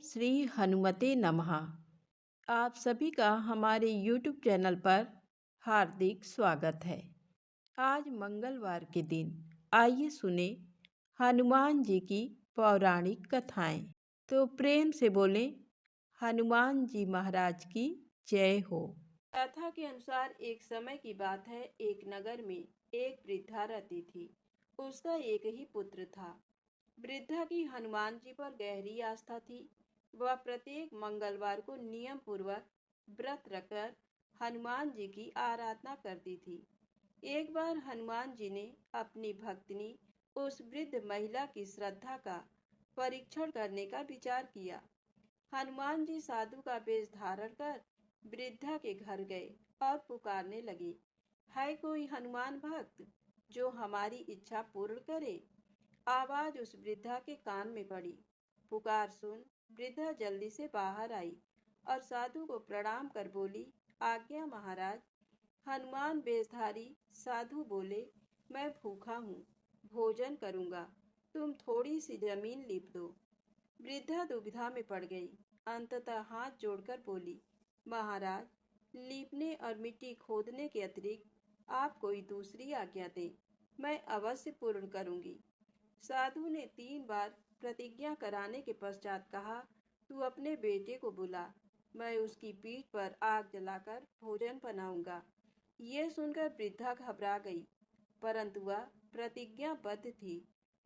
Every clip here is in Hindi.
श्री हनुमते नमः। आप सभी का हमारे YouTube चैनल पर हार्दिक स्वागत है। आज मंगलवार के दिन आइए सुने हनुमान जी की पौराणिक कथाएं। तो प्रेम से बोलें हनुमान जी महाराज की जय हो। कथा के अनुसार एक समय की बात है, एक नगर में एक वृद्धा रहती थी। उसका एक ही पुत्र था। वृद्धा की हनुमान जी पर गहरी आस्था थी। वह प्रत्येक मंगलवार को नियम पूर्वक व्रत रखकर हनुमान जी की आराधना करती थी। एक बार हनुमान जी ने अपनी भक्तिनी उस वृद्ध महिला की श्रद्धा का परीक्षण करने का विचार किया। हनुमान जी साधु का वेश धारण कर वृद्धा के घर गए और पुकारने लगे, है कोई हनुमान भक्त जो हमारी इच्छा पूर्ण करे? आवाज उस वृद्धा के कान में पड़ी। पुकार सुन वृद्धा जल्दी से बाहर आई और साधु को प्रणाम कर बोली, आज्ञा महाराज। हनुमान वेशधारी साधु बोले, मैं भूखा हूँ, भोजन करूँगा, तुम थोड़ी सी जमीन लीप दो। वृद्धा दुविधा में पड़ गई। अंततः हाथ जोड़कर बोली, महाराज, लीपने और मिट्टी खोदने के अतिरिक्त आप कोई दूसरी आज्ञा दें, मैं अवश्य पूर्ण करूँगी। साधु ने 3 बार प्रतिज्ञा कराने के पश्चात कहा, तू अपने बेटे को बुला, मैं उसकी पीठ पर आग जलाकर भोजन बनाऊंगा। ये सुनकर वृद्धा घबरा गई, परंतु वह प्रतिज्ञाबद्ध थी।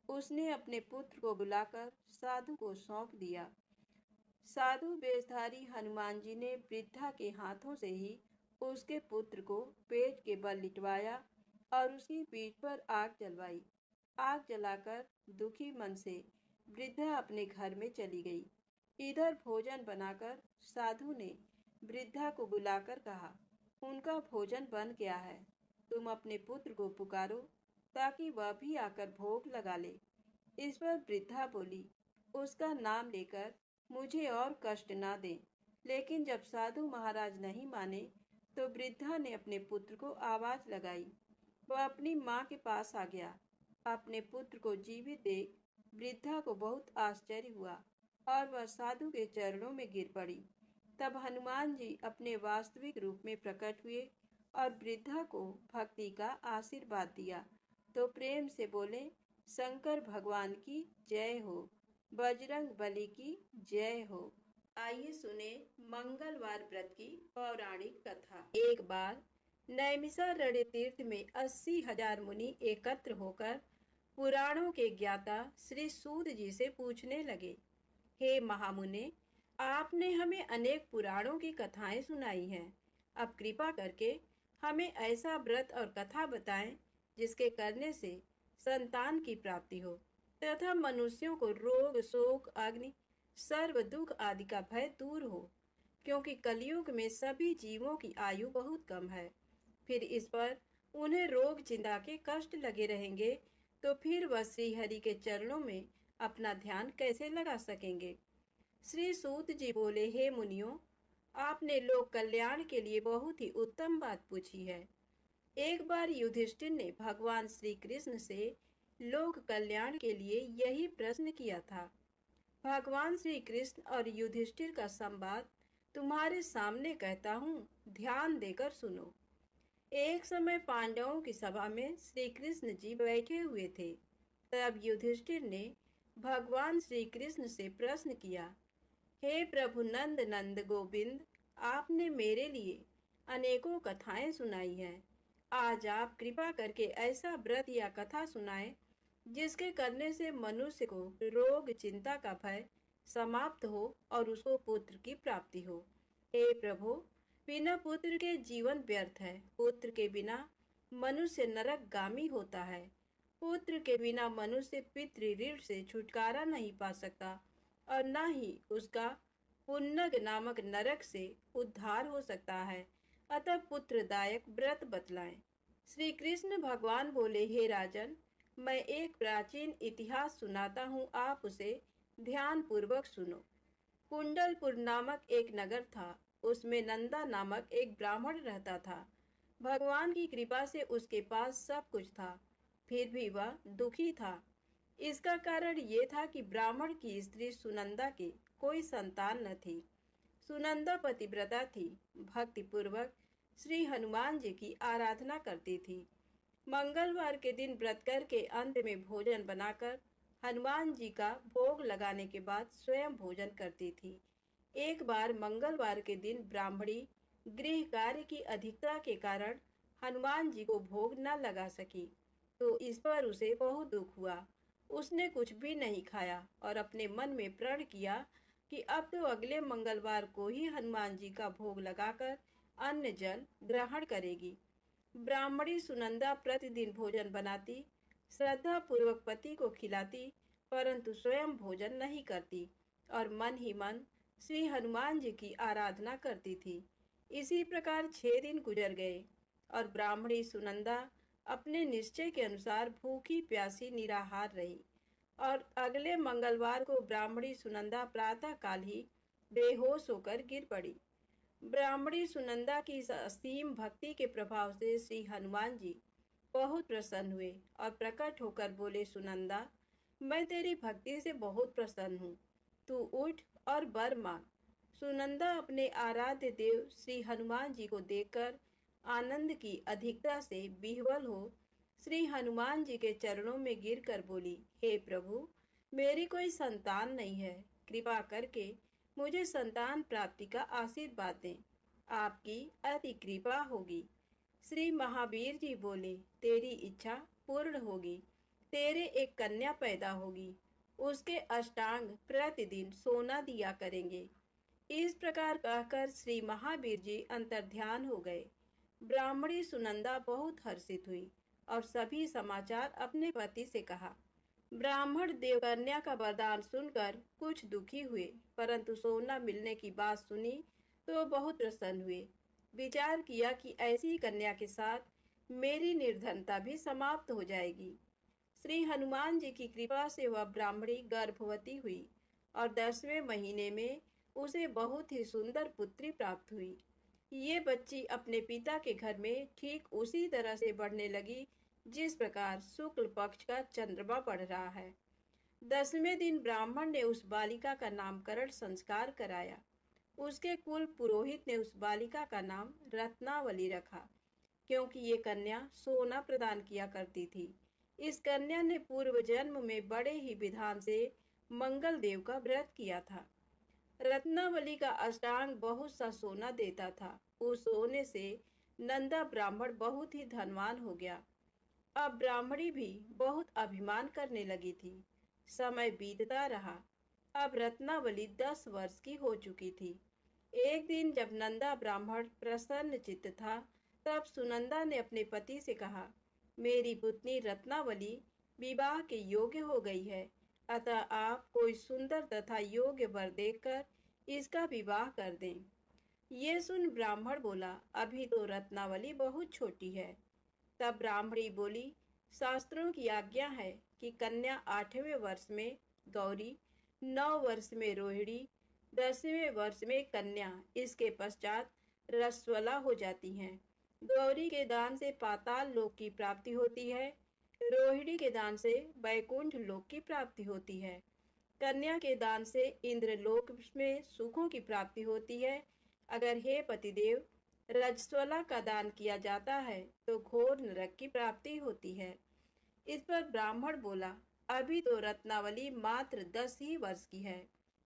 उसने अपने पुत्र को बुलाकर साधु को सौंप दिया। साधु वेशधारी हनुमान जी ने वृद्धा के हाथों से ही उसके पुत्र को पेट के बल लिटवाया और उसकी पीठ पर आग जलवाई। आग जलाकर दुखी मन से वृद्धा अपने घर में चली गई। इधर भोजन बनाकर साधु ने वृद्धा को बुलाकर कहा, उनका भोजन बन गया है, तुम अपने पुत्र को पुकारो ताकि वह भी आकर भोग लगा ले। इस पर वृद्धा बोली, उसका नाम लेकर मुझे और कष्ट ना दें। लेकिन जब साधु महाराज नहीं माने तो वृद्धा ने अपने पुत्र को आवाज लगाई। वह अपनी माँ के पास आ गया। अपने पुत्र को जीवित देख वृद्धा को बहुत आश्चर्य हुआ और वह साधु के चरणों में गिर पड़ी। तब हनुमान जी अपने वास्तविक रूप में प्रकट हुए और वृद्धा को भक्ति का आशीर्वाद दिया। तो प्रेम से बोले, शंकर भगवान की जय हो, बजरंग बली की जय हो। आइए सुने मंगलवार व्रत की पौराणिक कथा। एक बार नैमिषारण्य तीर्थ में 80,000 मुनि एकत्र होकर पुराणों के ज्ञाता श्री सूत जी से पूछने लगे, हे महामुने, आपने हमें अनेक पुराणों की कथाएं सुनाई हैं। अब कृपा करके हमें ऐसा व्रत और कथा बताएं जिसके करने से संतान की प्राप्ति हो तथा मनुष्यों को रोग, शोक, अग्नि, सर्व दुख आदि का भय दूर हो, क्योंकि कलयुग में सभी जीवों की आयु बहुत कम है। फिर इस पर उन्हें रोग चिंता के कष्ट लगे रहेंगे तो फिर वह श्री हरि के चरणों में अपना ध्यान कैसे लगा सकेंगे। श्री सूत जी बोले, हे मुनियों, आपने लोक कल्याण के लिए बहुत ही उत्तम बात पूछी है। एक बार युधिष्ठिर ने भगवान श्री कृष्ण से लोक कल्याण के लिए यही प्रश्न किया था। भगवान श्री कृष्ण और युधिष्ठिर का संवाद तुम्हारे सामने कहता हूँ, ध्यान देकर सुनो। एक समय पांडवों की सभा में श्री कृष्ण जी बैठे हुए थे। तब युधिष्ठिर ने भगवान श्री कृष्ण से प्रश्न किया, हे प्रभु नंद नंद गोविंद, आपने मेरे लिए अनेकों कथाएं सुनाई हैं। आज आप कृपा करके ऐसा व्रत या कथा सुनाएं जिसके करने से मनुष्य को रोग चिंता का भय समाप्त हो और उसको पुत्र की प्राप्ति हो। हे प्रभु, बिना पुत्र के जीवन व्यर्थ है। पुत्र के बिना मनुष्य नरकगामी होता है। पुत्र के बिना मनुष्य पितृ ऋण से छुटकारा नहीं पा सकता और न ही उसका पुन्नग नामक नरक से उद्धार हो सकता है। अतः पुत्रदायक व्रत बतलाएं। श्री कृष्ण भगवान बोले, हे राजन, मैं एक प्राचीन इतिहास सुनाता हूँ, आप उसे ध्यान पूर्वक सुनो। कुंडलपुर नामक एक नगर था। उसमें नंदा नामक एक ब्राह्मण रहता था। भगवान की कृपा से उसके पास सब कुछ था, फिर भी वह दुखी था। इसका कारण ये था कि ब्राह्मण की स्त्री सुनंदा के कोई संतान न थी। सुनंदा पतिव्रता थी, भक्तिपूर्वक श्री हनुमान जी की आराधना करती थी। मंगलवार के दिन व्रत करके अंत में भोजन बनाकर हनुमान जी का भोग लगाने के बाद स्वयं भोजन करती थी। एक बार मंगलवार के दिन ब्राह्मणी गृह कार्य की अधिकता के कारण हनुमान जी को भोग न लगा सकी, तो इस पर उसे बहुत दुख हुआ। उसने कुछ भी नहीं खाया और अपने मन में प्रण किया कि अब तो अगले मंगलवार को ही हनुमान जी का भोग लगाकर अन्न जल ग्रहण करेगी। ब्राह्मणी सुनंदा प्रतिदिन भोजन बनाती, श्रद्धा पूर्वक पति को खिलाती, परंतु स्वयं भोजन नहीं करती और मन ही मन श्री हनुमान जी की आराधना करती थी। इसी प्रकार 6 दिन गुजर गए और ब्राह्मणी सुनंदा अपने निश्चय के अनुसार भूखी प्यासी निराहार रही और अगले मंगलवार को ब्राह्मणी सुनंदा प्रातः काल ही बेहोश होकर गिर पड़ी। ब्राह्मणी सुनंदा की इस असीम भक्ति के प्रभाव से श्री हनुमान जी बहुत प्रसन्न हुए और प्रकट होकर बोले, सुनंदा, मैं तेरी भक्ति से बहुत प्रसन्न हूँ, तू उठ और वर मांग। सुनंदा अपने आराध्य देव श्री हनुमान जी को देखकर आनंद की अधिकता से विह्वल हो श्री हनुमान जी के चरणों में गिरकर बोली, हे प्रभु, मेरी कोई संतान नहीं है, कृपा करके मुझे संतान प्राप्ति का आशीर्वाद दें, आपकी अति कृपा होगी। श्री महावीर जी बोले, तेरी इच्छा पूर्ण होगी, तेरे एक कन्या पैदा होगी, उसके अष्टांग प्रतिदिन सोना दिया करेंगे। इस प्रकार कहकर श्री महावीर जी अंतर्ध्यान हो गए। ब्राह्मणी सुनंदा बहुत हर्षित हुई और सभी समाचार अपने पति से कहा। ब्राह्मण देव कन्या का वरदान सुनकर कुछ दुखी हुए, परंतु सोना मिलने की बात सुनी तो बहुत प्रसन्न हुए। विचार किया कि ऐसी कन्या के साथ मेरी निर्धनता भी समाप्त हो जाएगी। श्री हनुमान जी की कृपा से वह ब्राह्मणी गर्भवती हुई और 10वें महीने में उसे बहुत ही सुंदर पुत्री प्राप्त हुई। ये बच्ची अपने पिता के घर में ठीक उसी तरह से बढ़ने लगी जिस प्रकार शुक्ल पक्ष का चंद्रमा बढ़ रहा है। 10वें दिन ब्राह्मण ने उस बालिका का नामकरण संस्कार कराया। उसके कुल पुरोहित ने उस बालिका का नाम रत्नावली रखा, क्योंकि ये कन्या सोना प्रदान किया करती थी। इस कन्या ने पूर्व जन्म में बड़े ही विधान से मंगल देव का व्रत किया था। रत्नावली का अष्टांग बहुत सा सोना देता था। उस सोने से नंदा ब्राह्मण बहुत ही धनवान हो गया। अब ब्राह्मणी भी बहुत अभिमान करने लगी थी। समय बीतता रहा। अब रत्नावली 10 वर्ष की हो चुकी थी। एक दिन जब नंदा ब्राह्मण प्रसन्न चित्त था, तब सुनंदा ने अपने पति से कहा, मेरी पुत्री रत्नावली विवाह के योग्य हो गई है, अतः आप कोई सुंदर तथा योग्य वर देखकर इसका विवाह कर दें। ये सुन ब्राह्मण बोला, अभी तो रत्नावली बहुत छोटी है। तब ब्राह्मणी बोली, शास्त्रों की आज्ञा है कि कन्या 8वें वर्ष में गौरी, 9 वर्ष में रोहिणी, 10वें वर्ष में कन्या, इसके पश्चात रसवला हो जाती हैं। गौरी के दान से पाताल लोक की प्राप्ति होती है, रोहिणी के दान से वैकुंठ लोक की प्राप्ति होती है, कन्या के दान से इंद्रलोक में सुखों की प्राप्ति होती है। अगर हे पतिदेव रजस्वला का दान किया जाता है तो घोर नरक की प्राप्ति होती है। इस पर ब्राह्मण बोला, अभी तो रत्नावली मात्र 10 ही वर्ष की है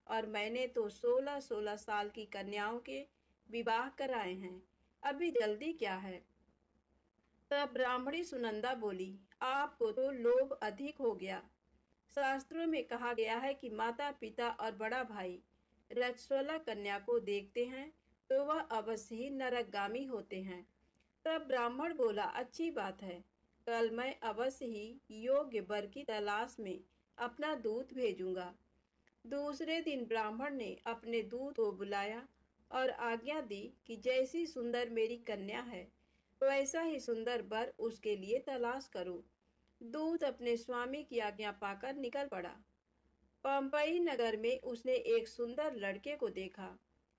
और मैंने तो 16-16 साल की कन्याओं के विवाह कराए हैं, अभी जल्दी क्या है। तब ब्राह्मणी सुनंदा बोली, आपको तो लोभ अधिक हो गया। शास्त्रों में कहा गया है कि माता पिता और बड़ा भाई रजस्वला कन्या को देखते हैं तो वह अवश्य ही नरकगामी होते हैं। तब ब्राह्मण बोला, अच्छी बात है, कल मैं अवश्य ही योग्य वर की तलाश में अपना दूत भेजूंगा। दूसरे दिन ब्राह्मण ने अपने दूत को बुलाया और आज्ञा दी कि जैसी सुंदर मेरी कन्या है वैसा ही सुंदर वर उसके लिए तलाश करो। दूत अपने स्वामी की आज्ञा पाकर निकल पड़ा। पंपई नगर में उसने एक सुंदर लड़के को देखा।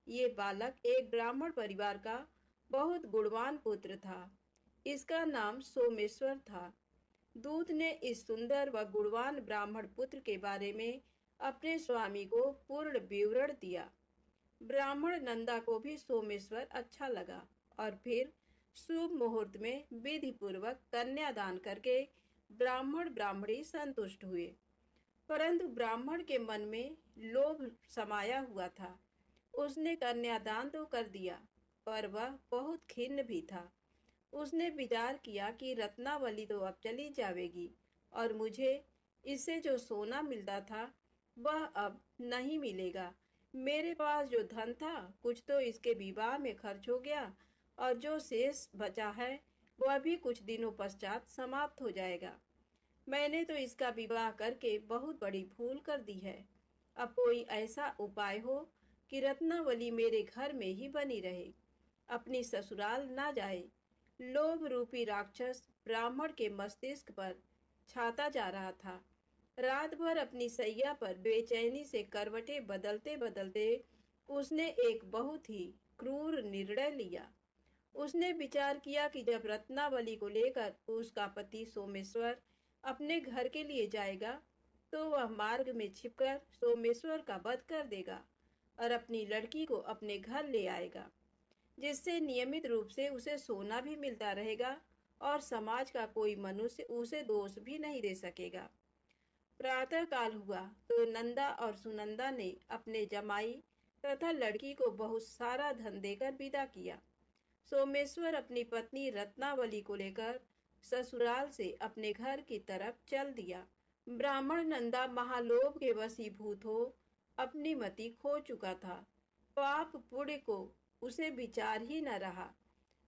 ये बालक एक ब्राह्मण परिवार का बहुत गुणवान पुत्र था। इसका नाम सोमेश्वर था। दूत ने इस सुंदर व गुणवान ब्राह्मण पुत्र के बारे में अपने स्वामी को पूर्ण विवरण दिया। ब्राह्मण नंदा को भी सोमेश्वर अच्छा लगा और फिर शुभ मुहूर्त में विधि पूर्वक कन्यादान करके ब्राह्मण ब्राह्मणी संतुष्ट हुए। परंतु ब्राह्मण के मन में लोभ समाया हुआ था। उसने कन्यादान तो कर दिया, पर वह बहुत खिन्न भी था। उसने विचार किया कि रत्नावली तो अब चली जाएगी और मुझे इससे जो सोना मिलता था वह अब नहीं मिलेगा। मेरे पास जो धन था कुछ तो इसके विवाह में खर्च हो गया और जो शेष बचा है वह भी कुछ दिनों पश्चात समाप्त हो जाएगा। मैंने तो इसका विवाह करके बहुत बड़ी भूल कर दी है। अब कोई ऐसा उपाय हो कि रत्नावली मेरे घर में ही बनी रहे, अपनी ससुराल ना जाए। लोभ रूपी राक्षस ब्राह्मण के मस्तिष्क पर छाता जा रहा था। रात भर अपनी सैया पर बेचैनी से करवटें बदलते बदलते उसने एक बहुत ही क्रूर निर्णय लिया। उसने विचार किया कि जब रत्नावली को लेकर उसका पति सोमेश्वर अपने घर के लिए जाएगा तो वह मार्ग में छिपकर सोमेश्वर का वध कर देगा और अपनी लड़की को अपने घर ले आएगा, जिससे नियमित रूप से उसे सोना भी मिलता रहेगा और समाज का कोई मनुष्य उसे दोष भी नहीं दे सकेगा। प्रातः काल हुआ तो नंदा और सुनंदा ने अपने जमाई तथा लड़की को बहुत सारा धन देकर विदा किया। सोमेश्वर अपनी पत्नी रत्नावली को लेकर ससुराल से अपने घर की तरफ चल दिया। ब्राह्मण नंदा महालोभ के वशीभूत हो अपनी मति खो चुका था। पाप पुण्य को उसे विचार ही न रहा।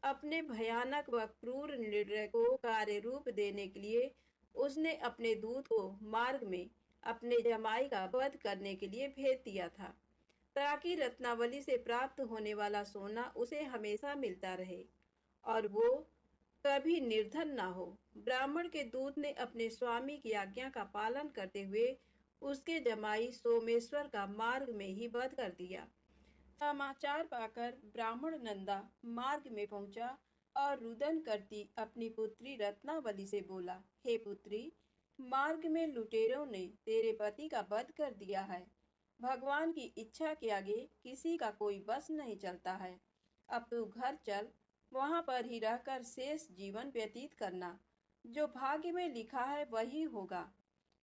अपने भयानक व क्रूर निर्णय को कार्य रूप देने के लिए उसने अपने दूत को मार्ग में अपने जमाई का वध करने के लिए भेज दिया था, ताकि रत्नावली से प्राप्त होने वाला सोना उसे हमेशा मिलता रहे और वो कभी निर्धन ना हो। ब्राह्मण के दूत ने अपने स्वामी की आज्ञा का पालन करते हुए उसके जमाई सोमेश्वर का मार्ग में ही वध कर दिया। समाचार पाकर ब्राह्मण नंदा मार्ग में पहुंचा और रुदन करती अपनी पुत्री रत्नावली से बोला, हे पुत्री, मार्ग में लुटेरों ने तेरे पति का वध कर दिया है। भगवान की इच्छा के आगे किसी का कोई बस नहीं चलता है। अब तू घर चल, वहां पर ही रहकर शेष जीवन व्यतीत करना। जो भाग्य में लिखा है वही होगा।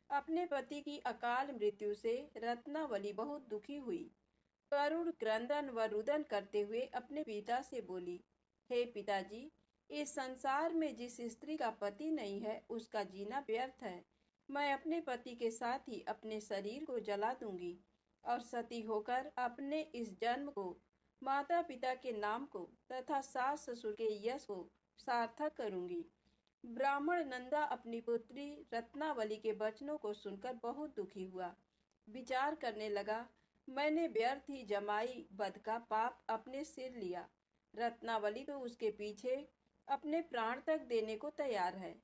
अपने पति की अकाल मृत्यु से रत्नावली बहुत दुखी हुई। करुण क्रंदन व रुदन करते हुए अपने पिता से बोली, हे पिताजी, इस संसार में जिस स्त्री का पति नहीं है उसका जीना व्यर्थ है। मैं अपने पति के साथ ही अपने शरीर को जला दूंगी और सती होकर अपने इस जन्म को, माता पिता के नाम को तथा सास ससुर के यश को सार्थक करूंगी। ब्राह्मण नंदा अपनी पुत्री रत्नावली के वचनों को सुनकर बहुत दुखी हुआ। विचार करने लगा, मैंने व्यर्थ ही जमाई वध का पाप अपने सिर लिया। रत्नावली तो उसके पीछे अपने प्राण तक देने को तैयार है।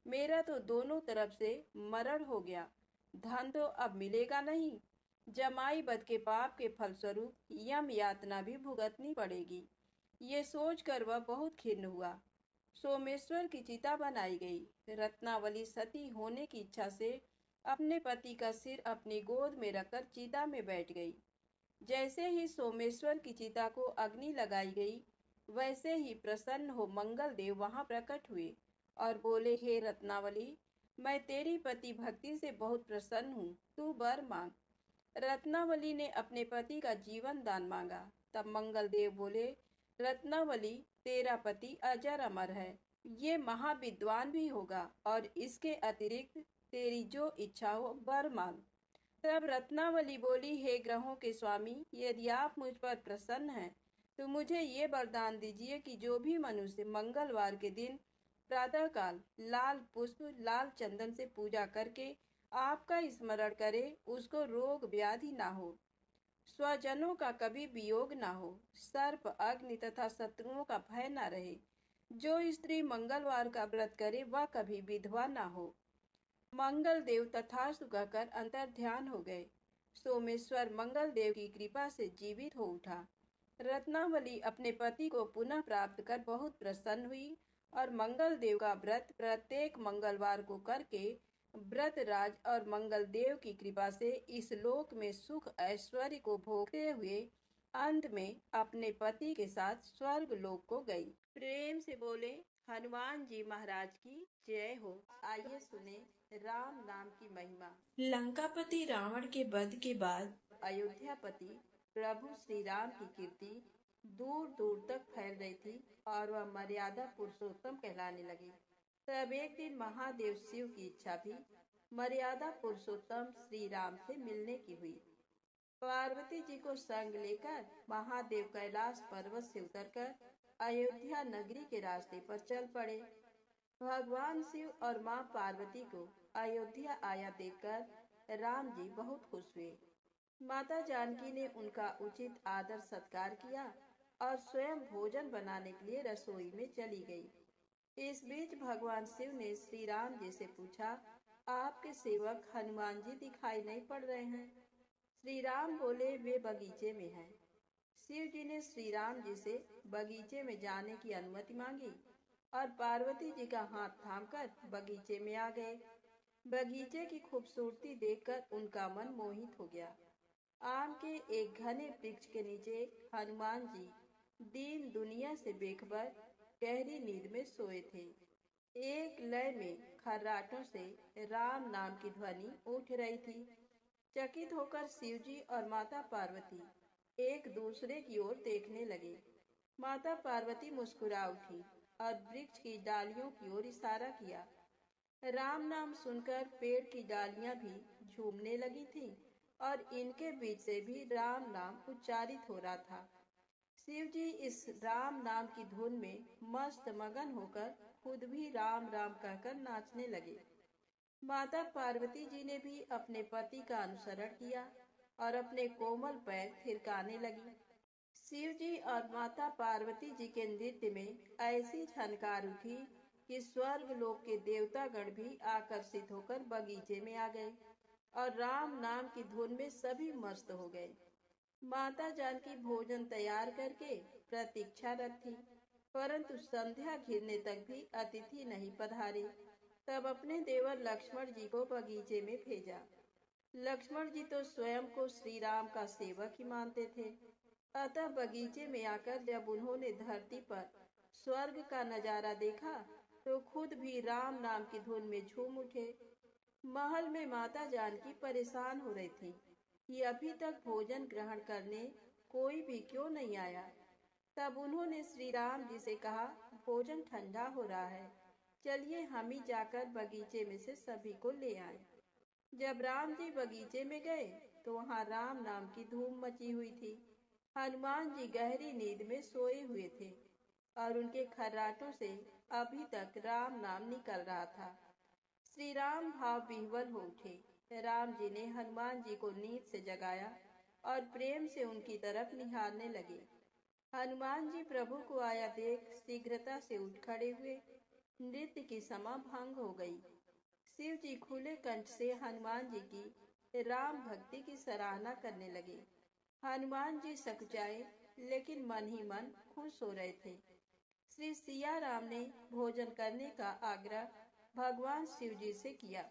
मेरा तो दोनों तरफ से मरण हो गया। धन तो अब मिलेगा नहीं। जमाई वध के पाप के फलस्वरूप यम यातना भी भुगतनी पड़ेगी। ये सोचकर वह बहुत खिन्न हुआ। सोमेश्वर की चिता बनाई गई। रत्नावली सती होने की इच्छा से अपने पति का सिर अपनी गोद में रखकर चिता में बैठ गई। जैसे ही सोमेश्वर की चिता को अग्नि लगाई गई, वैसे ही प्रसन्न हो मंगल देव वहां प्रकट हुए और बोले, हे रत्नावली, मैं तेरी पति भक्ति से बहुत प्रसन्न हूँ, तू वर मांग। रत्नावली ने अपने पति का जीवन दान मांगा। तब मंगल देव बोले, रत्नावली, तेरा पति अजर अमर है, ये महाविद्वान भी होगा और इसके अतिरिक्त तेरी जो इच्छा हो वर मांग। तब रत्नावली बोली, हे ग्रहों के स्वामी, यदि आप मुझ पर प्रसन्न हैं तो मुझे ये वरदान दीजिए कि जो भी मनुष्य मंगलवार के दिन प्रातःकाल लाल पुष्प लाल चंदन से पूजा करके आपका स्मरण करे, उसको रोग व्याधि ना हो, स्वजनों का कभी वियोग ना हो, सर्प अग्नि तथा शत्रुओं का भय ना रहे। जो स्त्री मंगलवार का व्रत करे वह कभी विधवा ना हो। मंगल देव तथास्तु कहकर अंतर ध्यान हो गए। सोमेश्वर मंगल देव की कृपा से जीवित हो उठा। रत्नावली अपने पति को पुनः प्राप्त कर बहुत प्रसन्न हुई और मंगल देव का व्रत प्रत्येक मंगलवार को करके व्रत राज और मंगल देव की कृपा से इस लोक में सुख ऐश्वर्य को भोगते हुए अंत में अपने पति के साथ स्वर्ग लोक को गई। प्रेम से बोले हनुमान जी महाराज की जय हो। आइए सुने राम नाम की महिमा। लंकापति रावण के वध के बाद अयोध्यापति प्रभु श्री राम की कीर्ति दूर दूर तक फैल रही थी और वह मर्यादा पुरुषोत्तम कहलाने लगे। तब एक दिन महादेव शिव की इच्छा भी मर्यादा पुरुषोत्तम श्री राम से मिलने की हुई। पार्वती जी को संग लेकर महादेव कैलाश पर्वत से उतरकर अयोध्या नगरी के रास्ते पर चल पड़े। भगवान शिव और माँ पार्वती को अयोध्या आया देखकर राम जी बहुत खुश हुए। माता जानकी ने उनका उचित आदर सत्कार किया और स्वयं भोजन बनाने के लिए रसोई में चली गई। इस बीच भगवान शिव ने श्री राम जी से पूछा, आपके सेवक हनुमान जी दिखाई नहीं पड़ रहे हैं। श्री राम बोले, वे बगीचे में हैं। शिव जी ने श्री राम जी से बगीचे में जाने की अनुमति मांगी और पार्वती जी का हाथ थामकर बगीचे में आ गए। बगीचे की खूबसूरती देखकर उनका मन मोहित हो गया। आम के एक घने वृक्ष के नीचे हनुमान जी दीन दुनिया से बेखबर गहरी नींद में सोए थे। एक लय में खर्राटों से राम नाम की ध्वनि उठ रही थी। चकित होकर शिवजी और माता पार्वती एक दूसरे की ओर देखने लगे। माता पार्वती मुस्कुरा उठी और वृक्ष की डालियों की ओर इशारा किया। राम नाम सुनकर पेड़ की डालियां भी झूमने लगी थीं और इनके बीच से भी राम नाम उच्चारित हो रहा था। शिव जी इस राम नाम की धुन में मस्त मगन होकर खुद भी राम राम कहकर नाचने लगे। माता पार्वती जी ने भी अपने पति का अनुसरण किया और अपने कोमल पैर थिरकाने लगी। शिव जी और माता पार्वती जी के नृत्य में ऐसी झनकार उठी कि स्वर्ग लोक के देवतागण भी आकर्षित होकर बगीचे में आ गए और राम नाम की धुन में सभी मस्त हो गए। माता जानकी भोजन तैयार करके प्रतीक्षारत थी, परंतु संध्या घिरने तक भी अतिथि नहीं पधारे। तब अपने देवर लक्ष्मण जी को बगीचे में भेजा। लक्ष्मण जी तो स्वयं को श्री राम का सेवक ही मानते थे, अतः बगीचे में आकर जब उन्होंने धरती पर स्वर्ग का नजारा देखा तो खुद भी राम नाम की धुन में झूम उठे। महल में माता जानकी परेशान हो रही थी कि अभी तक भोजन ग्रहण करने कोई भी क्यों नहीं आया। तब उन्होंने श्री राम जी से कहा, भोजन ठंडा हो रहा है, चलिए हम ही जाकर बगीचे में से सभी को ले आए। जब राम जी बगीचे में गए तो वहाँ राम नाम की धूम मची हुई थी। हनुमान जी गहरी नींद में सोए हुए थे और उनके खर्राटों से अभी तक राम नाम निकल रहा था। श्री राम भाव विह्वल हो उठे। राम जी ने हनुमान जी को नींद से जगाया और प्रेम से उनकी तरफ निहारने लगे। हनुमान जी प्रभु को आया देख शीघ्रता से उठ खड़े हुए। नृत्य की समा भंग हो गई। शिव जी खुले कंठ से हनुमान जी की राम भक्ति की सराहना करने लगे। हनुमान जी सकुचाए लेकिन मन ही मन खुश हो रहे थे। श्री सिया राम ने भोजन करने का आग्रह भगवान शिव जी से किया।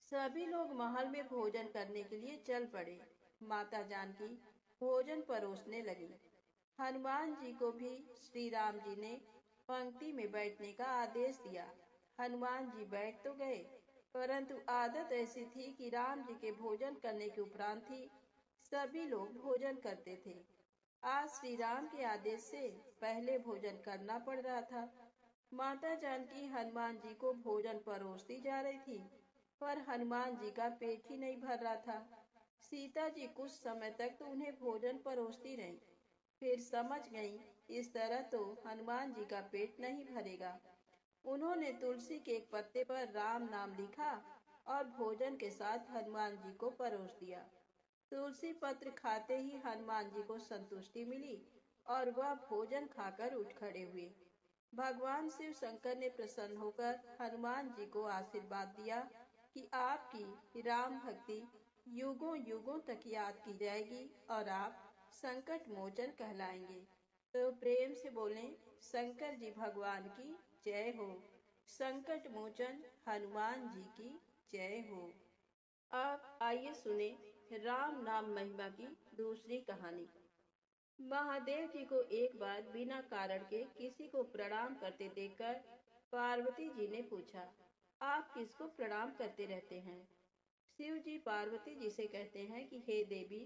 सभी लोग महल में भोजन करने के लिए चल पड़े। माता जानकी भोजन परोसने लगी। हनुमान जी को भी श्री राम जी ने पंक्ति में बैठने का आदेश दिया। हनुमान जी बैठ तो गए, परंतु आदत ऐसी थी कि राम जी के भोजन करने के उपरांत ही सभी लोग भोजन करते थे। आज श्री राम के आदेश से पहले भोजन करना पड़ रहा था। माता जानकी हनुमान जी को भोजन परोसती जा रही थी, पर हनुमान जी का पेट ही नहीं भर रहा था। सीता जी कुछ समय तक तो उन्हें भोजन परोसती रहीं, फिर समझ गईं इस तरह तो हनुमान जी का पेट नहीं भरेगा। उन्होंने तुलसी के एक पत्ते पर राम नाम लिखा और भोजन के साथ हनुमान जी को परोस दिया। तुलसी पत्र खाते ही हनुमान जी को संतुष्टि मिली और वह भोजन खाकर उठ खड़े हुए। भगवान शिव शंकर ने प्रसन्न होकर हनुमान जी को आशीर्वाद दिया कि आपकी राम भक्ति युगों युगों तक याद की जाएगी और आप संकट मोचन कहलाएंगे। तो प्रेम से बोलें शंकर जी भगवान की जय हो। संकट मोचन हनुमान जी की जय हो। अब आइए सुने राम नाम महिमा की दूसरी कहानी। महादेव जी को एक बार बिना कारण के किसी को प्रणाम करते देखकर पार्वती जी ने पूछा, आप किसको प्रणाम करते रहते हैं? शिव जी पार्वती जी से कहते हैं कि हे देवी,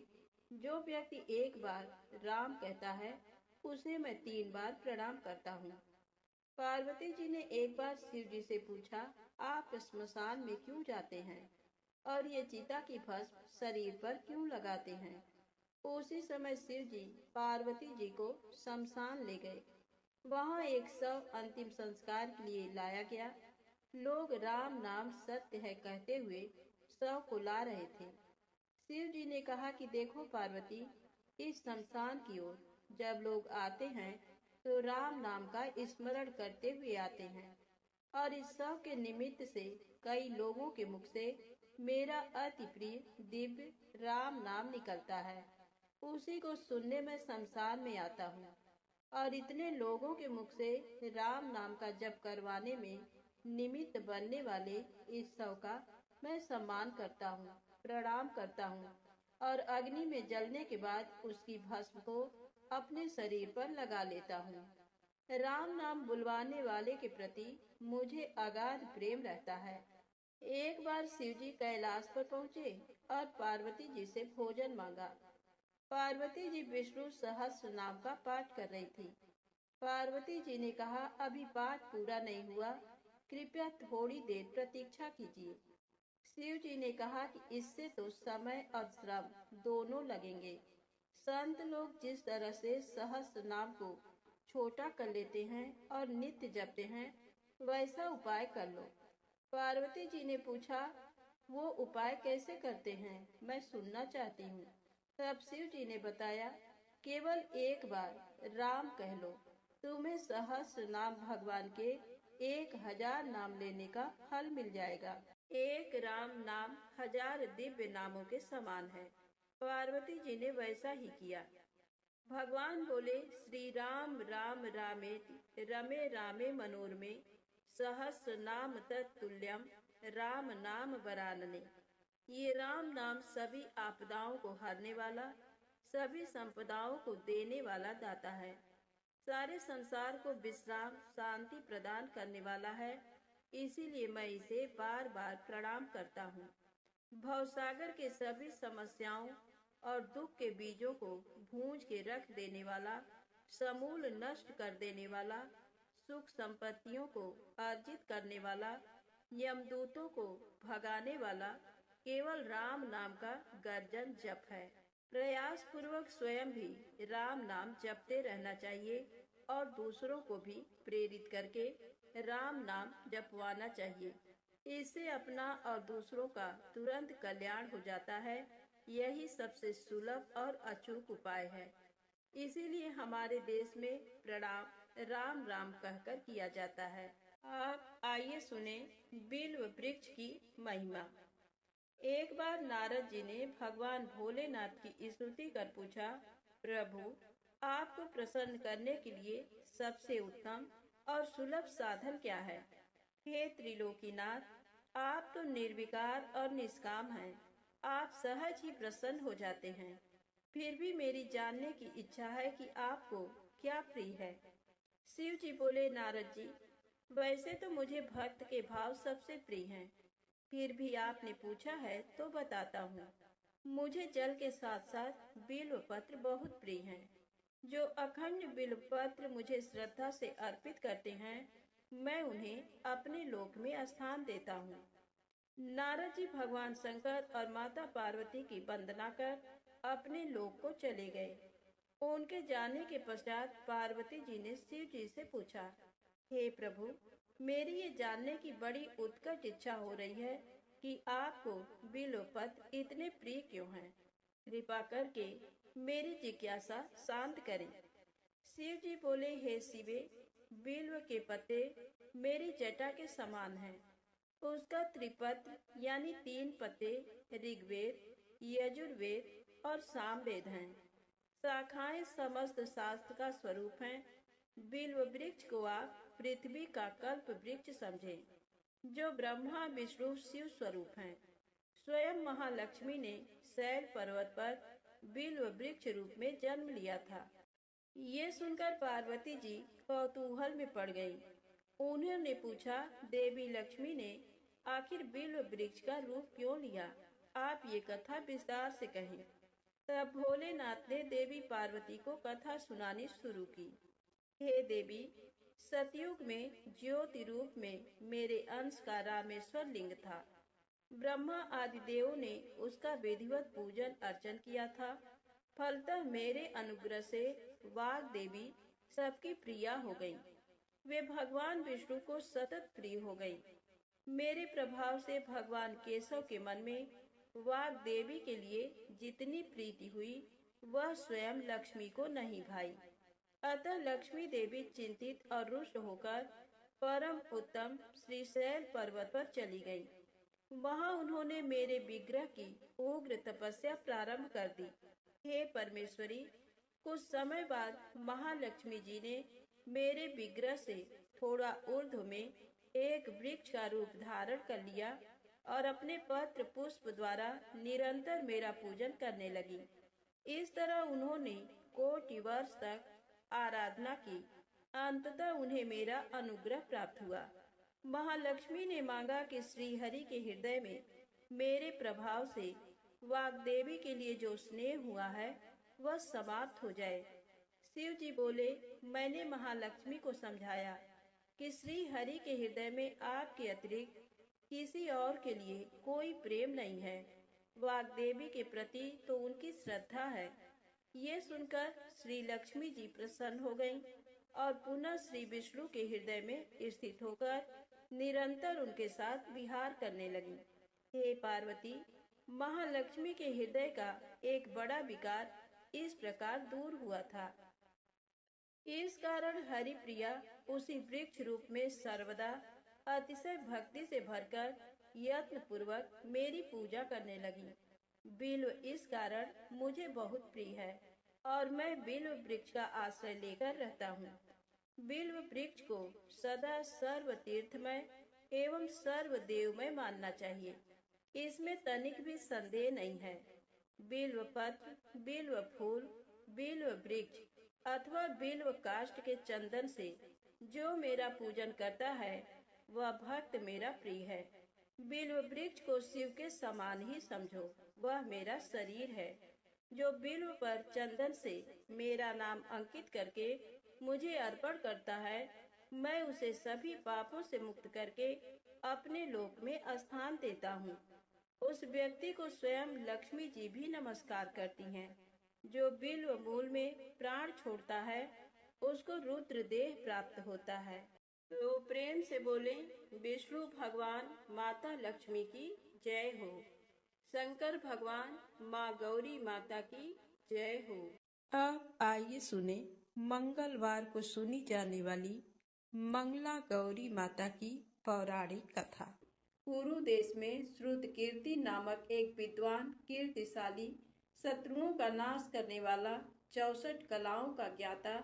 जो व्यक्ति एक बार राम कहता है उसे मैं 3 बार प्रणाम करता हूँ। पार्वती जी ने एक बार शिव जी से पूछा, आप स्मशान में क्यों जाते हैं और ये चिता की भस्म शरीर पर क्यों लगाते हैं? उसी समय शिव जी पार्वती जी को शमशान ले गए। वहां एक शव अंतिम संस्कार के लिए लाया गया। लोग राम नाम सत्य है कहते हुए शव को ला रहे थे। शिव जी ने कहा कि देखो पार्वती, इस शमशान की ओर जब लोग आते हैं तो राम नाम का स्मरण करते हुए आते हैं और इस शव के निमित्त से कई लोगों के मुख से मेरा अति प्रिय दिव्य राम नाम निकलता है। उसी को सुनने में शमशान में आता हूँ और इतने लोगों के मुख से राम नाम का जप करवाने में निमित्त बनने वाले इस शव का मैं सम्मान करता हूँ, प्रणाम करता हूँ और अग्नि में जलने के बाद उसकी भस्म को अपने शरीर पर लगा लेता हूँ। राम नाम बुलवाने वाले के प्रति मुझे अगाध प्रेम रहता है। एक बार शिव जी कैलाश पर पहुँचे और पार्वती जी से भोजन मांगा। पार्वती जी विष्णु सहस्त्र नाम का पाठ कर रही थी। पार्वती जी ने कहा, अभी पाठ पूरा नहीं हुआ, कृपया थोड़ी देर प्रतीक्षा कीजिए। शिव जी ने कहा कि इससे तो समय और श्रम दोनों लगेंगे। संत लोग जिस तरह से सहस्त्र नाम को छोटा कर लेते हैं और नित्य जपते हैं, वैसा उपाय कर लो। पार्वती जी ने पूछा, वो उपाय कैसे करते हैं, मैं सुनना चाहती हूँ। तब शिव जी ने बताया, केवल एक बार राम कह लो, तुम्हें सहस्त्र नाम भगवान के 1000 नाम लेने का फल मिल जाएगा। एक राम नाम 1000 दिव्य नामों के समान है। पार्वती जी ने वैसा ही किया। भगवान बोले, श्री राम राम रामेति रमे रामे मनोरमे सहस्र नाम तत्तुल्यम राम नाम वरानने। ये राम नाम सभी आपदाओं को हरने वाला, सभी संपदाओं को देने वाला दाता है। सारे संसार को विश्राम शांति प्रदान करने वाला है। इसीलिए मैं इसे बार बार प्रणाम करता हूँ। भवसागर के सभी समस्याओं और दुख के बीजों को भूंज के रख देने वाला, समूल नष्ट कर देने वाला, सुख संपत्तियों को अर्जित करने वाला, यमदूतों को भगाने वाला केवल राम नाम का गर्जन जप है। प्रयास पूर्वक स्वयं भी राम नाम जपते रहना चाहिए और दूसरों को भी प्रेरित करके राम नाम जपवाना चाहिए। इससे अपना और दूसरों का तुरंत कल्याण हो जाता है। यही सबसे सुलभ और अचूक उपाय है। इसीलिए हमारे देश में प्रणाम राम राम कहकर किया जाता है। आप आइए सुने बिल्व वृक्ष की महिमा। एक बार नारद जी ने भगवान भोलेनाथ की स्तुति कर पूछा, प्रभु, आपको प्रसन्न करने के लिए सबसे उत्तम और सुलभ साधन क्या है? हे त्रिलोकीनाथ, आप तो निर्विकार और निष्काम हैं। आप सहज ही प्रसन्न हो जाते हैं। फिर भी मेरी जानने की इच्छा है कि आपको क्या प्रिय है। शिव जी बोले, नारद जी, वैसे तो मुझे भक्त के भाव सबसे प्रिय हैं। फिर भी आपने पूछा है तो बताता हूँ। मुझे जल के साथ साथ बिल्व पत्र बहुत प्रिय हैं। जो अखंड बिल्व पत्र मुझे श्रद्धा से अर्पित करते हैं, मैं उन्हें अपने लोक में स्थान देता हूँ। नारद जी भगवान शंकर और माता पार्वती की वंदना कर अपने लोक को चले गए। उनके जाने के पश्चात पार्वती जी ने शिव जी से पूछा, हे प्रभु, मेरी ये जानने की बड़ी उत्कट इच्छा हो रही है कि आपको बिल्व पत्र इतने प्रिय क्यों हैं। कृपा करके मेरी जिज्ञासा शांत करें। शिव जी बोले, हे शिवे, बिल्व के पत्ते मेरी जटा के समान हैं। उसका त्रिपत्र यानी 3 पत्ते ऋग्वेद, यजुर्वेद और सामवेद हैं। शाखाएं समस्त शास्त्र का स्वरूप हैं। बिल्व वृक्ष को आप पृथ्वी का कल्प वृक्ष समझें, जो ब्रह्मा विष्णु शिव स्वरूप हैं। स्वयं महालक्ष्मी ने शैल पर्वत पर बिल्व वृक्ष रूप में जन्म लिया था। ये सुनकर पार्वती जी कौतूहल में पड़ गईं। उन्होंने पूछा, देवी लक्ष्मी ने आखिर बिल्व वृक्ष का रूप क्यों लिया? आप ये कथा विस्तार से कहें। तब भोलेनाथ ने देवी पार्वती को कथा सुनानी शुरू की। हे देवी, सतयुग में ज्योति रूप में मेरे अंश का रामेश्वर लिंग था। ब्रह्मा आदि देवों ने उसका विधिवत पूजन अर्चन किया था। फलतः मेरे अनुग्रह से वाग देवी सबकी प्रिया हो गई। वे भगवान विष्णु को सतत प्रिय हो गई। मेरे प्रभाव से भगवान केशव के मन में वाग देवी के लिए जितनी प्रीति हुई, वह स्वयं लक्ष्मी को नहीं भाई। अतः लक्ष्मी देवी चिंतित और रुष्ट होकर परम उत्तम श्रीशैल पर्वत पर चली गई। वहां उन्होंने मेरे विग्रह की उग्र तपस्या प्रारंभ कर दी। हे परमेश्वरी, कुछ समय बाद महालक्ष्मी जी ने मेरे विग्रह से थोड़ा ऊर्ध्व में एक वृक्ष का रूप धारण कर लिया और अपने पत्र पुष्प द्वारा निरंतर मेरा पूजन करने लगी। इस तरह उन्होंने कोटि वर्ष तक आराधना की। अंततः उन्हें मेरा अनुग्रह प्राप्त हुआ। महालक्ष्मी ने मांगा कि श्री हरि के हृदय में मेरे प्रभाव से वाग्देवी के लिए जो स्नेह हुआ है वह समाप्त हो जाए। शिव जी बोले, मैंने महालक्ष्मी को समझाया कि श्री हरि के हृदय में आपके अतिरिक्त किसी और के लिए कोई प्रेम नहीं है। वाग्देवी के प्रति तो उनकी श्रद्धा है। ये सुनकर श्री लक्ष्मी जी प्रसन्न हो गईं और पुनः श्री विष्णु के हृदय में स्थित होकर निरंतर उनके साथ विहार करने लगी। हे पार्वती, महालक्ष्मी के हृदय का एक बड़ा विकार इस प्रकार दूर हुआ था। इस कारण हरिप्रिया उसी वृक्ष रूप में सर्वदा अतिशय भक्ति से भरकर यत्न पूर्वक मेरी पूजा करने लगी। बिल्व इस कारण मुझे बहुत प्रिय है और मैं बिल्व वृक्ष का आश्रय लेकर रहता हूँ। बिल्व वृक्ष को सदा सर्व तीर्थमय एवं सर्व देवमय मानना चाहिए, इसमें तनिक भी संदेह नहीं है। बिल्व पत्र, बिल्व फूल, बिल्व वृक्ष अथवा बिल्व काष्ठ के चंदन से जो मेरा पूजन करता है वह भक्त मेरा प्रिय है। बिल्व वृक्ष को शिव के समान ही समझो, वह मेरा शरीर है। जो बिल्व पर चंदन से मेरा नाम अंकित करके मुझे अर्पण करता है, मैं उसे सभी पापों से मुक्त करके अपने लोक में स्थान देता हूँ। उस व्यक्ति को स्वयं लक्ष्मी जी भी नमस्कार करती हैं। जो बिल्व मूल में प्राण छोड़ता है उसको रुद्र देह प्राप्त होता है। तो प्रेम से बोले, विष्णु भगवान माता लक्ष्मी की जय हो। शंकर भगवान माँ गौरी माता की जय हो। अब आइए सुने मंगलवार को सुनी जाने वाली मंगला गौरी माता की पौराणिक कथा। कुरु देश में श्रुतकीर्ति नामक एक विद्वान कीर्तिशाली, शत्रुओं का नाश करने वाला, 64 कलाओं का ज्ञाता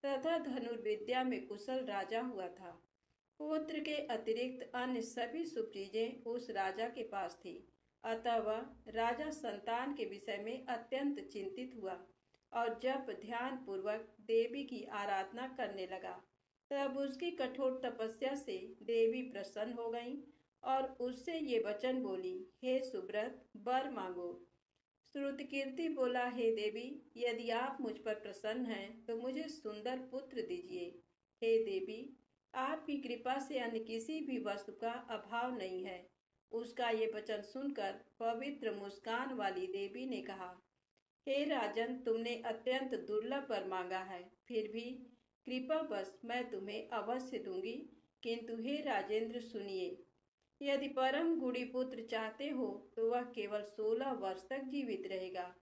तथा धनुर्विद्या में कुशल राजा हुआ था। पुत्र के अतिरिक्त अन्य सभी शुभ चीजें उस राजा के पास थी। अतः वह राजा संतान के विषय में अत्यंत चिंतित हुआ और जब ध्यान पूर्वक देवी की आराधना करने लगा, तब उसकी कठोर तपस्या से देवी प्रसन्न हो गईं और उससे ये वचन बोली, हे सुब्रत, वर मांगो। श्रुतकीर्ति बोला, हे देवी, यदि आप मुझ पर प्रसन्न हैं तो मुझे सुंदर पुत्र दीजिए। हे देवी, आपकी कृपा से अन्य किसी भी वस्तु का अभाव नहीं है। उसका ये वचन सुनकर पवित्र मुस्कान वाली देवी ने कहा, हे राजन, तुमने अत्यंत दुर्लभ वर मांगा है, फिर भी कृपावश मैं तुम्हें अवश्य दूंगी। किंतु हे राजेंद्र, सुनिए, यदि परम गुणी पुत्र चाहते हो तो वह केवल 16 वर्ष तक जीवित रहेगा,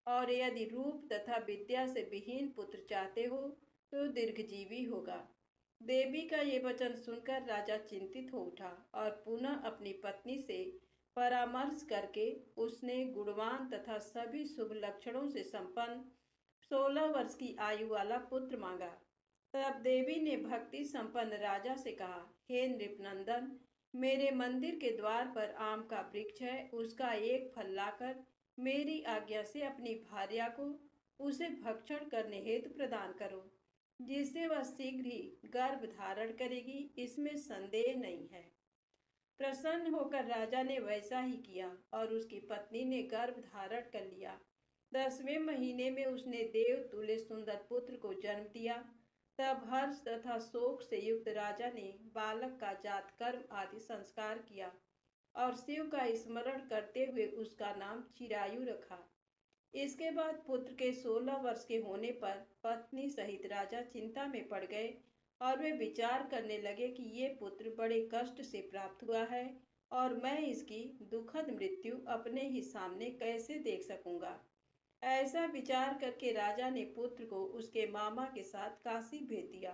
और यदि रूप तथा विद्या से विहीन पुत्र चाहते हो तो दीर्घजीवी होगा। देवी का ये वचन सुनकर राजा चिंतित हो उठा और पुनः अपनी पत्नी से परामर्श करके उसने गुणवान तथा सभी शुभ लक्षणों से संपन्न 16 वर्ष की आयु वाला पुत्र मांगा। तब देवी ने भक्ति संपन्न राजा से कहा, हे नृपनंदन, मेरे मंदिर के द्वार पर आम का वृक्ष है, उसका एक फल लाकर मेरी आज्ञा से अपनी भार्या को उसे भक्षण करने हेतु प्रदान करो, जिससे वह शीघ्र ही गर्भ धारण करेगी, इसमें संदेह नहीं है। प्रसन्न होकर राजा ने वैसा ही किया और उसकी पत्नी ने गर्भ धारण कर लिया। 10वें महीने में उसने देव तुल्य सुंदर पुत्र को जन्म दिया। तब हर्ष तथा शोक से युक्त राजा ने बालक का जात कर्म आदि संस्कार किया और शिव का स्मरण करते हुए उसका नाम चिरायु रखा। इसके बाद पुत्र के 16 वर्ष के होने पर पत्नी सहित राजा चिंता में पड़ गए और वे विचार करने लगे कि ये पुत्र बड़े कष्ट से प्राप्त हुआ है और मैं इसकी दुखद मृत्यु अपने ही सामने कैसे देख सकूंगा। ऐसा विचार करके राजा ने पुत्र को उसके मामा के साथ काशी भेज दिया।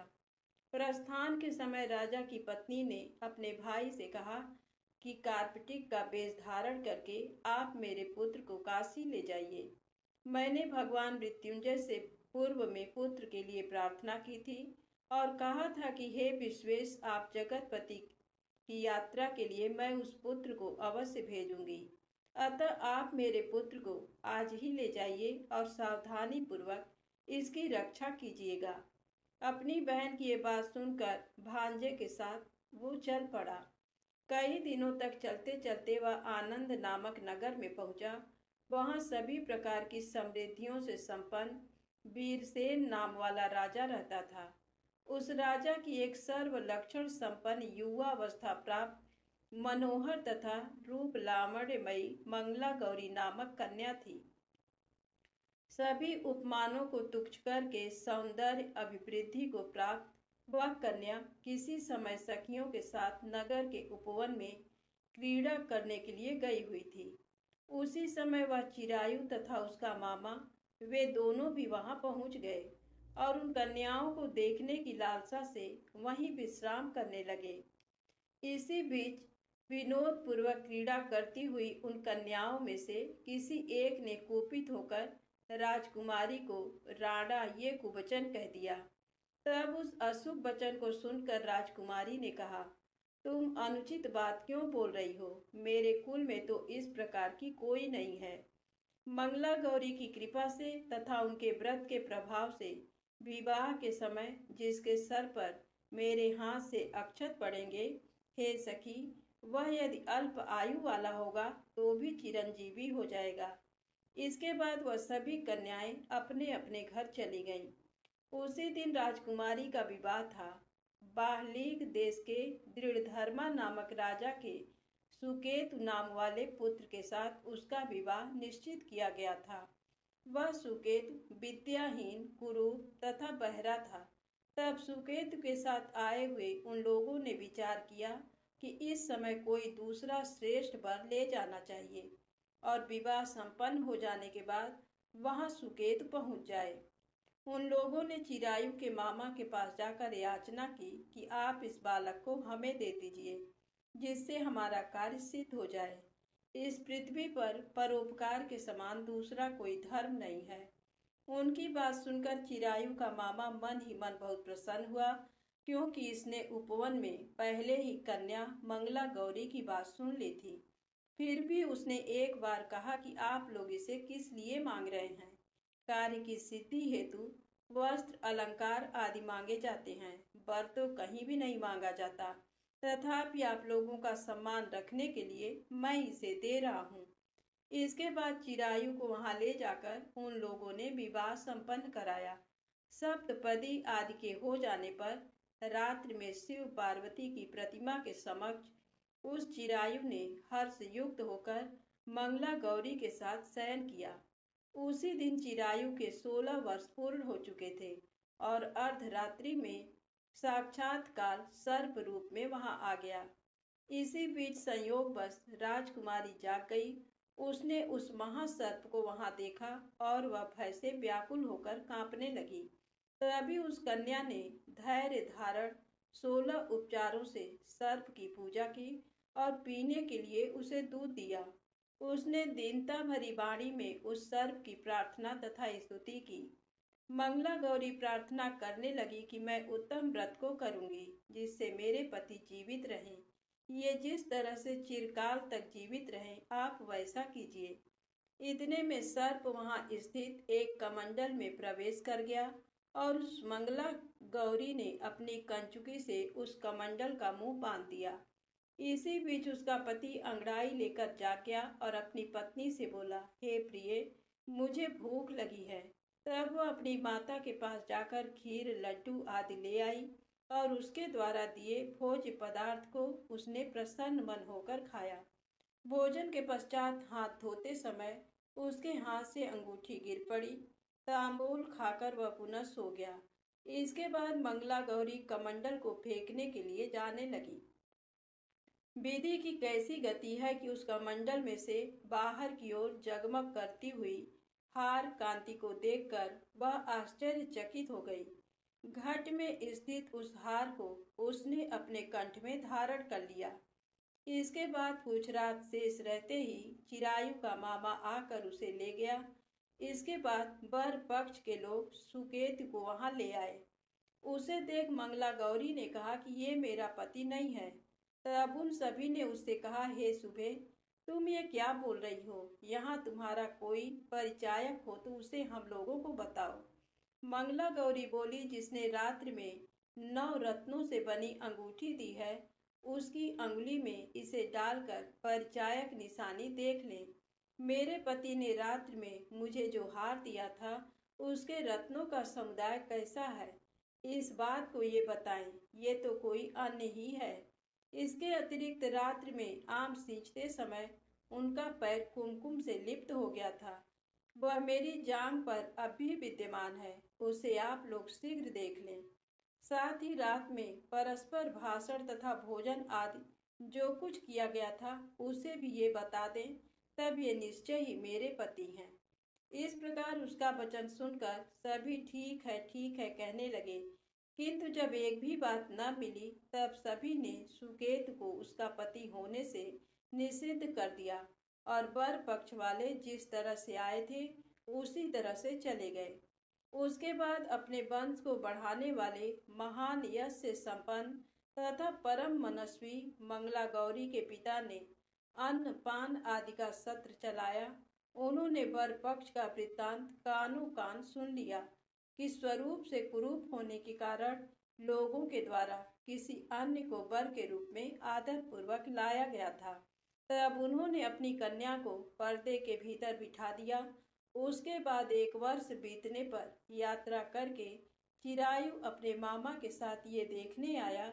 प्रस्थान के समय राजा की पत्नी ने अपने भाई से कहा कि कार्पटिक का वेश धारण करके आप मेरे पुत्र को काशी ले जाइए। मैंने भगवान मृत्युंजय से पूर्व में पुत्र के लिए प्रार्थना की थी और कहा था कि हे विश्वेश, आप जगतपति की यात्रा के लिए मैं उस पुत्र को अवश्य भेजूंगी। अतः आप मेरे पुत्र को आज ही ले जाइए और सावधानी पूर्वक इसकी रक्षा कीजिएगा। अपनी बहन की ये बात सुनकर भांजे के साथ वो चल पड़ा। कई दिनों तक चलते चलते वह आनंद नामक नगर में पहुंचा। वहां सभी प्रकार की समृद्धियों से संपन्न वीरसेन नाम वाला राजा रहता था। उस राजा की एक सर्वलक्षण संपन्न युवावस्था प्राप्त मनोहर तथा रूप लावण्यमयी मंगला गौरी नामक कन्या थी। सभी उपमानों को तुच्छ करके सौंदर्य अभिवृद्धि को प्राप्त वह कन्या किसी समय सखियों के साथ नगर के उपवन में क्रीड़ा करने के लिए गई हुई थी। उसी समय वह चिरायु तथा उसका मामा वे दोनों भी वहां पहुंच गए और उन कन्याओं को देखने की लालसा से वहीं विश्राम करने लगे। इसी बीच विनोद पूर्वक क्रीड़ा करती हुई उन कन्याओं में से किसी एक ने कुपित होकर राजकुमारी को राणा ये कुवचन कह दिया। तब उस अशुभ वचन को सुनकर राजकुमारी ने कहा, तुम अनुचित बात क्यों बोल रही हो? मेरे कुल में तो इस प्रकार की कोई नहीं है। मंगला गौरी की कृपा से तथा उनके व्रत के प्रभाव से विवाह के समय जिसके सर पर मेरे हाथ से अक्षत पड़ेंगे, हे सखी, वह यदि अल्प आयु वाला होगा तो भी चिरंजीवी हो जाएगा। इसके बाद वह सभी कन्याएं अपने अपने घर चली गईं। उसी दिन राजकुमारी का विवाह था। बाहलीक देश के दृढ़धर्मा नामक राजा के सुकेतु नाम वाले पुत्र के साथ उसका विवाह निश्चित किया गया था। वह सुकेतु विद्याहीन, कुरूप तथा बहरा था। तब सुकेतु के साथ आए हुए उन लोगों ने विचार किया कि इस समय कोई दूसरा श्रेष्ठ वर ले जाना चाहिए और विवाह संपन्न हो जाने के बाद वहां सुकेतु पहुंच जाए। उन लोगों ने चिरायु के मामा के पास जाकर याचना की कि आप इस बालक को हमें दे दीजिए, जिससे हमारा कार्य सिद्ध हो जाए। इस पृथ्वी पर परोपकार के समान दूसरा कोई धर्म नहीं है। उनकी बात सुनकर चिरायु का मामा मन ही मन बहुत प्रसन्न हुआ, क्योंकि इसने उपवन में पहले ही कन्या मंगला गौरी की बात सुन ली थी। फिर भी उसने एक बार कहा कि आप लोग इसे किस लिए मांग रहे हैं? कार्य की सिद्धि हेतु वस्त्र, अलंकार आदि मांगे जाते हैं, वर तो कहीं भी नहीं मांगा जाता। तथापि आप लोगों का सम्मान रखने के लिए मैं इसे दे रहा हूँ। इसके बाद चिरायु को वहां ले जाकर उन लोगों ने विवाह संपन्न कराया। सप्तपदी आदि के हो जाने पर रात्रि में शिव पार्वती की प्रतिमा के समक्ष उस चिरायु ने हर्ष युक्त होकर मंगला गौरी के साथ शयन किया। उसी दिन चिरायु के 16 वर्ष पूर्ण हो चुके थे और अर्धरात्रि में साक्षात्कार सर्प रूप में वहां आ गया। इसी बीच संयोगवश राजकुमारी जाग गई। उसने उस महासर्प को वहां देखा और वह भय से व्याकुल होकर कांपने लगी। तभी उस कन्या ने धैर्य धारण 16 उपचारों से सर्प की पूजा की और पीने के लिए उसे दूध दिया। उसने दीनता भरी वाणी में उस सर्प की प्रार्थना तथा स्तुति की। मंगला गौरी प्रार्थना करने लगी कि मैं उत्तम व्रत को करूंगी जिससे मेरे पति जीवित रहें। ये जिस तरह से चिरकाल तक जीवित रहें, आप वैसा कीजिए। इतने में सर्प वहां स्थित एक कमंडल में प्रवेश कर गया और उस मंगला गौरी ने अपनी कंचुकी से उस कमंडल का मुंह बांध दिया। इसी बीच उसका पति अंगड़ाई लेकर जाग गया और अपनी पत्नी से बोला, हे प्रिय, मुझे भूख लगी है। तब वह अपनी माता के पास जाकर खीर, लड्डू आदि ले आई और उसके द्वारा दिए भोज्य पदार्थ को उसने प्रसन्न मन होकर खाया। भोजन के पश्चात हाथ धोते समय उसके हाथ से अंगूठी गिर पड़ी। तांबूल खाकर वह पुनः सो गया। इसके बाद मंगला गौरी कमंडल को फेंकने के लिए जाने लगी। विधि की कैसी गति है कि उस कमंडल में से बाहर की ओर जगमग करती हुई हार कांति को देखकर वह आश्चर्यचकित हो गई। घट में स्थित उस हार को उसने अपने कंठ में धारण कर लिया। इसके बाद कुछ रात शेष रहते ही चिरायु का मामा आकर उसे ले गया। इसके बाद वर पक्ष के लोग सुकेतु को वहां ले आए। उसे देख मंगला गौरी ने कहा कि ये मेरा पति नहीं है। तब उन सभी ने उससे कहा, हे सुबे, तुम ये क्या बोल रही हो? यहाँ तुम्हारा कोई परिचायक हो तो उसे हम लोगों को बताओ। मंगला गौरी बोली, जिसने रात्रि में 9 रत्नों से बनी अंगूठी दी है, उसकी अंगुली में इसे डालकर परिचायक निशानी देख लें। मेरे पति ने रात्रि में मुझे जो हार दिया था उसके रत्नों का समुदाय कैसा है, इस बात को ये बताएं। ये तो कोई अन्य ही है। इसके अतिरिक्त रात्रि में आम सींचते समय उनका पैर कुमकुम से लिप्त हो गया था। वह मेरी जांघ पर अब भी विद्यमान है। उसे आप लोग शीघ्र देख लें। साथ ही रात में परस्पर भाषण तथा भोजन आदि जो कुछ किया गया था उसे भी ये बता दें, तब ये निश्चय ही मेरे पति हैं। इस प्रकार उसका वचन सुनकर सभी ठीक है कहने लगे, किंतु जब एक भी बात न मिली तब सभी ने सुकेतु को उसका पति होने से निषिद्ध कर दिया और वर पक्ष वाले जिस तरह से आए थे उसी तरह से चले गए। उसके बाद अपने वंश को बढ़ाने वाले महान यश से संपन्न तथा परम मनस्वी मंगला गौरी के पिता ने अन्न पान आदि का सत्र चलाया। उन्होंने वर पक्ष का वृत्तांत कानों कान सुन लिया कि स्वरूप से कुरूप होने के कारण लोगों के द्वारा किसी अन्य को वर के रूप में आदर पूर्वक लाया गया था। तब उन्होंने अपनी कन्या को पर्दे के भीतर बिठा दिया। उसके बाद 1 वर्ष बीतने पर यात्रा करके चिरायु अपने मामा के साथ ये देखने आया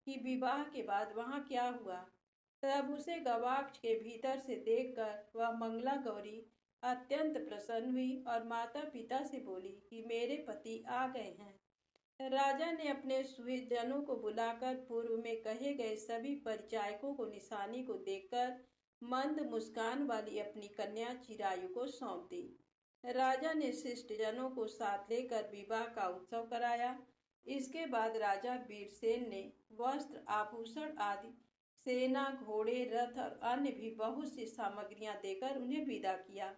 कि विवाह के बाद वहाँ क्या हुआ। तब उसे गवाक्ष के भीतर से देखकर वह मंगला गौरी अत्यंत प्रसन्न हुई और माता पिता से बोली कि मेरे पति आ गए हैं। राजा ने अपने सुहृदजनों को बुलाकर पूर्व में कहे गए सभी परिचायकों को निशानी को देखकर मंद मुस्कान वाली अपनी कन्या चिरायु को सौंप दी। राजा ने शिष्टजनों को साथ लेकर विवाह का उत्सव कराया। इसके बाद राजा वीरसेन ने वस्त्र, आभूषण आदि, सेना, घोड़े, रथ और अन्य भी बहुत सी सामग्रियां देकर उन्हें विदा किया।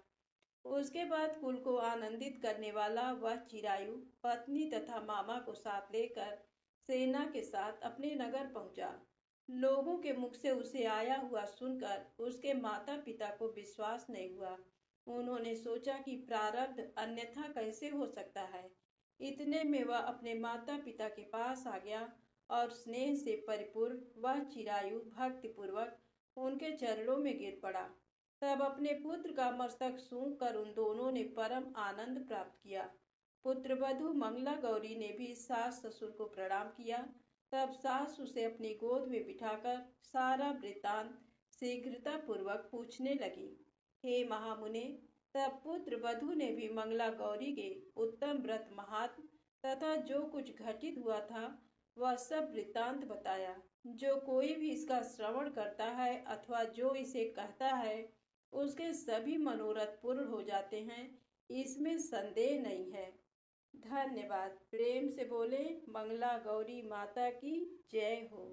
उसके बाद कुल को आनंदित करने वाला वह चिरायु पत्नी तथा मामा को साथ लेकर सेना के साथ अपने नगर पहुंचा। लोगों के मुख से उसे आया हुआ सुनकर उसके माता पिता को विश्वास नहीं हुआ। उन्होंने सोचा कि प्रारब्ध अन्यथा कैसे हो सकता है। इतने में वह अपने माता पिता के पास आ गया और स्नेह से परिपूर्ण वह चिरायु भक्तिपूर्वक उनके चरणों में गिर पड़ा। तब अपने पुत्र का मस्तक सूंघ कर उन दोनों ने परम आनंद प्राप्त किया। पुत्रवधू मंगला गौरी ने भी सास ससुर को प्रणाम किया। तब सास उसे अपनी गोद में बिठाकर सारा वृत्तांत शीघ्रता पूर्वक पूछने लगी। हे महामुने, तब पुत्र वधू ने भी मंगला गौरी के उत्तम व्रत महात्म तथा जो कुछ घटित हुआ था वह सब वृत्तांत बताया। जो कोई भी इसका श्रवण करता है अथवा जो इसे कहता है उसके सभी मनोरथ पूर्ण हो जाते हैं, इसमें संदेह नहीं है। धन्यवाद। प्रेम से बोले मंगला गौरी माता की जय हो।